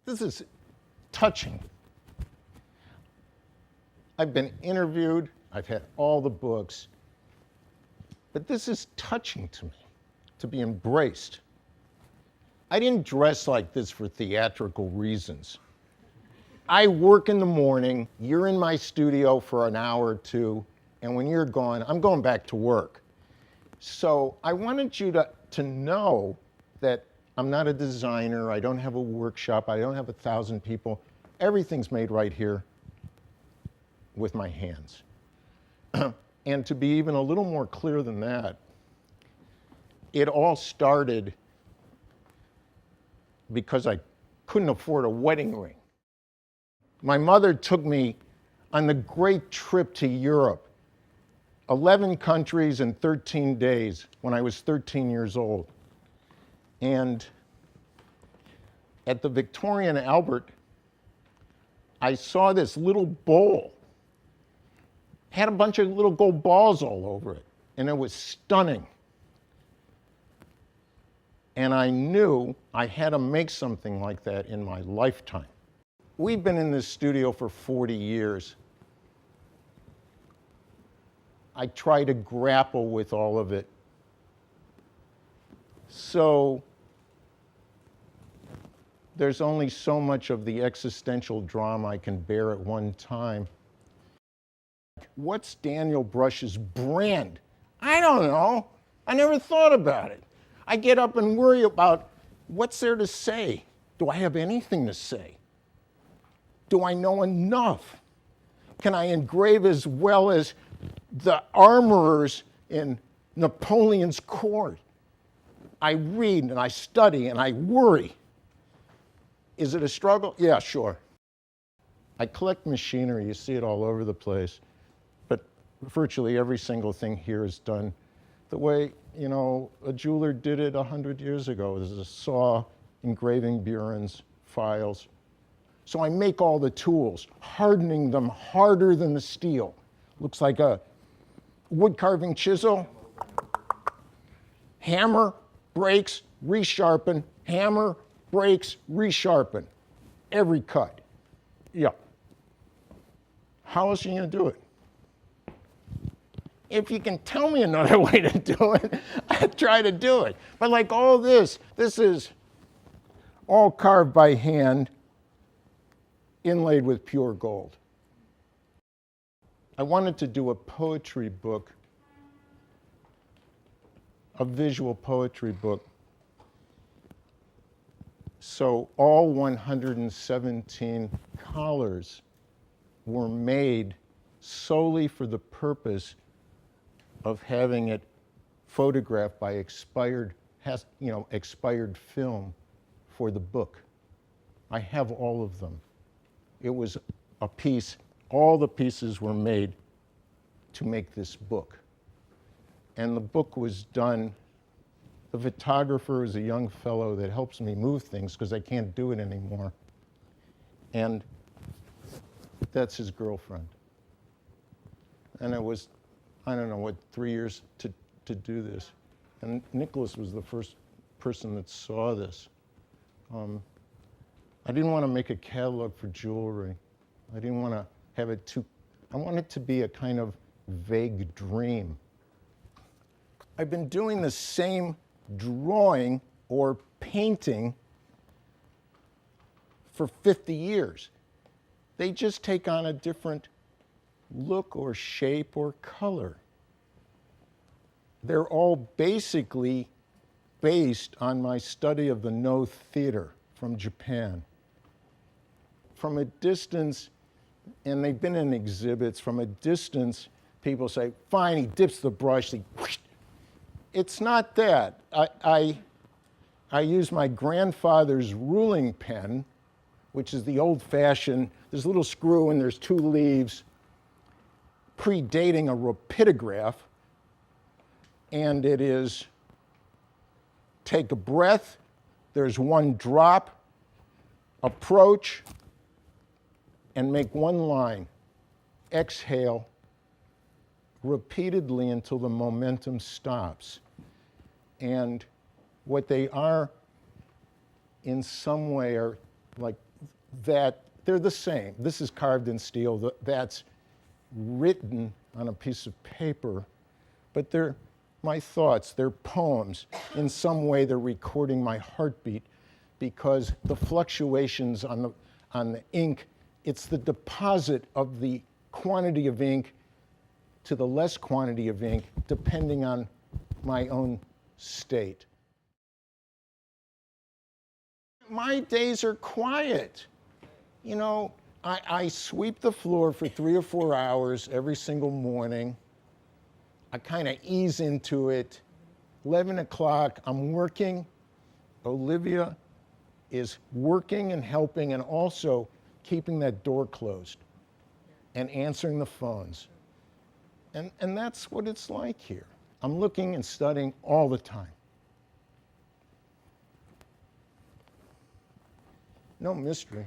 This is touching. I've been interviewed, I've had all the books, but this is touching to me, to be embraced. I didn't dress like this for theatrical reasons. I work in the morning, you're in my studio for an hour or two, and when you're gone, I'm going back to work. So I wanted you to know that I'm not a designer, I don't have a workshop, I don't have 1,000 people. Everything's made right here with my hands. And to be even a little more clear than that, it all started because I couldn't afford a wedding ring. My mother took me on the great trip to Europe, 11 countries in 13 days when I was 13 years old. And at the Victoria and Albert, I saw this little bowl. Had a bunch of little gold balls all over it, and it was stunning. And I knew I had to make something like that in my lifetime. We've been in this studio for 40 years. I try to grapple with all of it. So there's only so much of the existential drama I can bear at one time. What's Daniel Brush's brand? I don't know. I never thought about it. I get up and worry about what's there to say. Do I have anything to say? Do I know enough? Can I engrave as well as the armorers in Napoleon's court? I read and I study and I worry. Is it a struggle? Yeah, sure. I collect machinery. You see it all over the place. But virtually every single thing here is done the way, you know, a jeweler did it 100 years ago. There's a saw, engraving burins, files. So I make all the tools, hardening them harder than the steel. Looks like a wood carving chisel. Hammer, breaks, resharpen, hammer, breaks, resharpen. Every cut. Yeah. How else are you going to do it? If you can tell me another way to do it, I'd try to do it. But like all this is all carved by hand, inlaid with pure gold. I wanted to do a poetry book, a visual poetry book. So all 117 collars were made solely for the purpose of having it photographed by expired film for the book. I have all of them. It was a piece, all the pieces were made to make this book. And the book was done, the photographer is a young fellow that helps me move things because I can't do it anymore. And that's his girlfriend. And it was, I don't know, 3 years to do this. And Nicholas was the first person that saw this. I didn't want to make a catalog for jewelry. I didn't want to have it I want it to be a kind of vague dream. I've been doing the same drawing or painting for 50 years. They just take on a different look or shape or color. They're all basically based on my study of the No theater from Japan. From a distance, and they've been in exhibits, from a distance, people say, fine, he dips the brush, whoosh. It's not that. I use my grandfather's ruling pen, which is the old-fashioned, there's a little screw and there's 2 leaves, predating a rapidograph, and it is take a breath, there's 1 drop, approach, and make 1 line, exhale, repeatedly until the momentum stops. And what they are in some way are like that they're the same. This is carved in steel. That's written on a piece of paper, but they're my thoughts, they're poems. In some way, they're recording my heartbeat because the fluctuations on the ink, it's the deposit of the quantity of ink to the less quantity of ink, depending on my own state. My days are quiet. You know, I sweep the floor for 3 or 4 hours every single morning. I kind of ease into it. 11 o'clock, I'm working. Olivia is working and helping and also keeping that door closed and answering the phones. And that's what it's like here. I'm looking and studying all the time. No mystery.